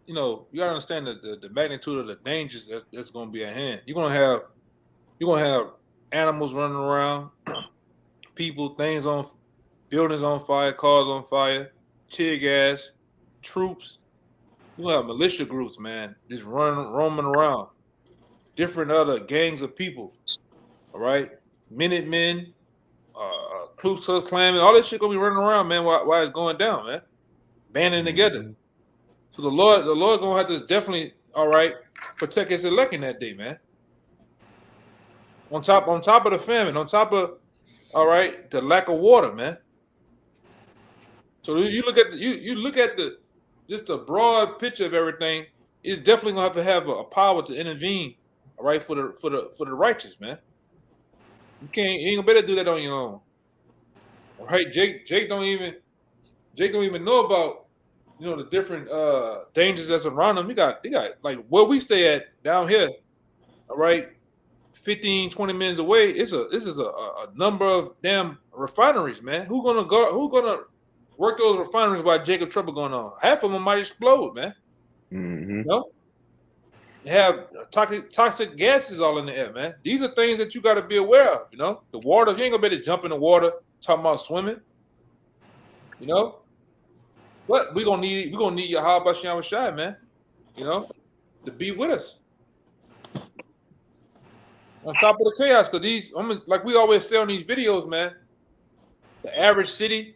you got to understand the magnitude of the dangers that's going to be at hand. You're going to have animals running around, people, things on, buildings on fire, cars on fire, tear gas, troops. You're going to have militia groups, man, just roaming around. Different other gangs of people, all right? Minutemen, Ku Klux Klan, all this shit going to be running around, man, while it's going down, man. Banding together. So the Lord gonna have to definitely, all right, protect his elect in that day, man. On top of the famine, on top of the lack of water, man. So you look at the just a broad picture of everything. It's definitely gonna have a power to intervene, all right, for the righteous, man. You ain't gonna better do that on your own. All right, Jake don't even know about the different dangers that's around them. They got like where we stay at down here, all right, 15, 20 minutes away. This is a number of damn refineries, man. Who gonna work those refineries while Jacob trouble going on? Half of them might explode, man. Mm-hmm. You know? They have toxic gases all in the air, man. These are things that you got to be aware of. The water. You ain't gonna be able to jump in the water talking about swimming. But we're gonna need your Yahweh Bashem Shai, man. To be with us. On top of the chaos, because like we always say on these videos, man, the average city,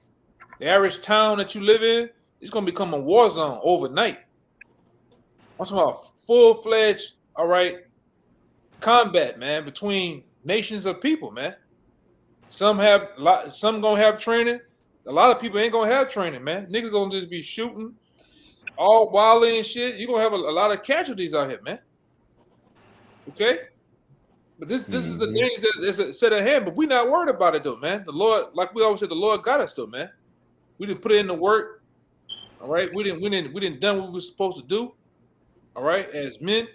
the average town that you live in, it's gonna become a war zone overnight. I'm talking about full-fledged, all right, combat, man, between nations of people, man. Some gonna have training. A lot of people ain't gonna have training, man. Niggas gonna just be shooting all wildly and shit. You're gonna have a lot of casualties out here, man. Okay? But this is the things that is set at hand, but we're not worried about it though, man. The Lord, like we always said, the Lord got us though, man. We didn't put it in the work. All right. We didn't done what we were supposed to do. All right, as men,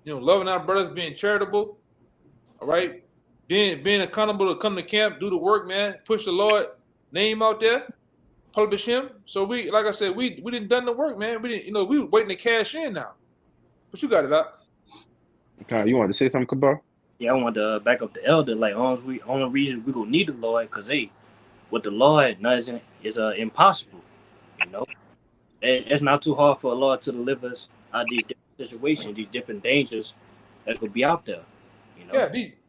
loving our brothers, being charitable, all right, being accountable to come to camp, do the work, man, push the Lord name out there, publish him. So we, like I said, we didn't done the work, man. We didn't, we were waiting to cash in now. But you got it up. Okay, you wanted to say something, Kabar? Yeah, I want to back up the elder. Like, only reason we gonna need the Lord, because with the Lord, is impossible. It's not too hard for a Lord to deliver us out of these different situations, these different dangers that's gonna be out there.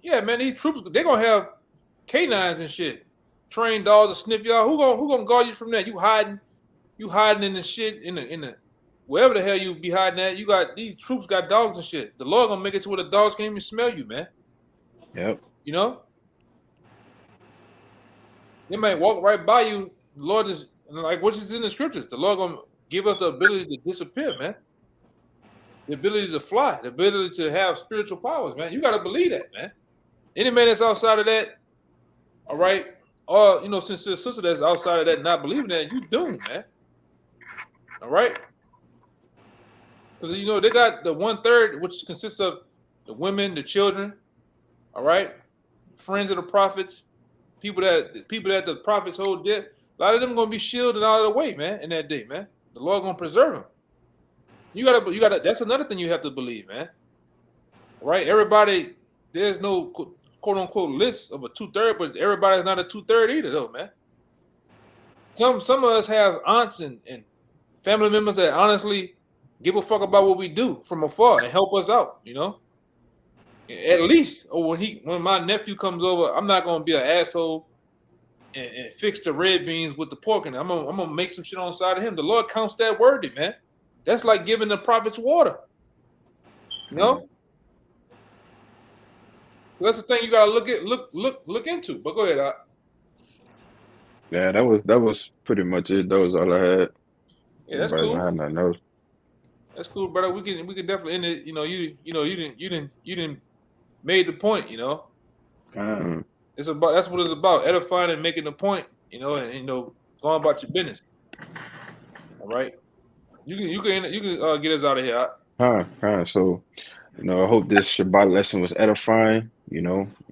Yeah, man, these troops, they're gonna have canines and shit, trained dogs to sniff y'all. Who gonna guard you from that? You hiding in the shit in the wherever the hell you be hiding at. You got these troops got dogs and shit. The Lord gonna make it to where the dogs can't even smell you, man. Yep. They might walk right by you. The Lord is like what is in the scriptures. The Lord gonna give us the ability to disappear, man. The ability to fly, the ability to have spiritual powers, man. You got to believe that, man. Any man that's outside of that, all right, or since the sister that's outside of that not believing that, you doomed, man. All right, because they got the 1/3, which consists of the women, the children, all right, friends of the prophets, people that the prophets hold dear. A lot of them gonna be shielded out of the way, man, in that day, man. The Lord gonna preserve them. You gotta. That's another thing you have to believe, man. Right? Everybody, there's no quote unquote list of a 2/3, but everybody's not a 2/3 either, though, man. Some of us have aunts and family members that honestly give a fuck about what we do from afar and help us out. At least, or when my nephew comes over, I'm not gonna be an asshole and fix the red beans with the pork in it. I'm gonna make some shit on the side of him. The Lord counts that worthy, man. That's like giving the prophets water. That's the thing you gotta look into. But go ahead, Doc. Yeah, that was pretty much it. That was all I had. Yeah, that's Everybody cool. don't have nothing else. That's cool, brother. We can definitely end it. You didn't made the point. It's about that's what it's about, edifying and making the point. And going about your business. All right. You can get us out of here. So, I hope this Shabbat lesson was edifying.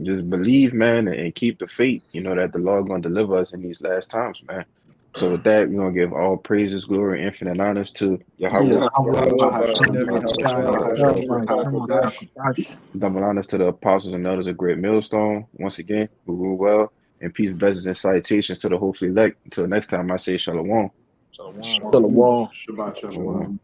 Just believe, man, and keep the faith. That the Lord gonna deliver us in these last times, man. So with that, we're gonna give all praises, glory, infinite honors to Yahweh. Double honors to the apostles and elders of Great Millstone. Once again, who rule well. And peace, blessings, and salutations to the hopefully elect. Until next time, I say shalom. Shalom. Shabbat shalom.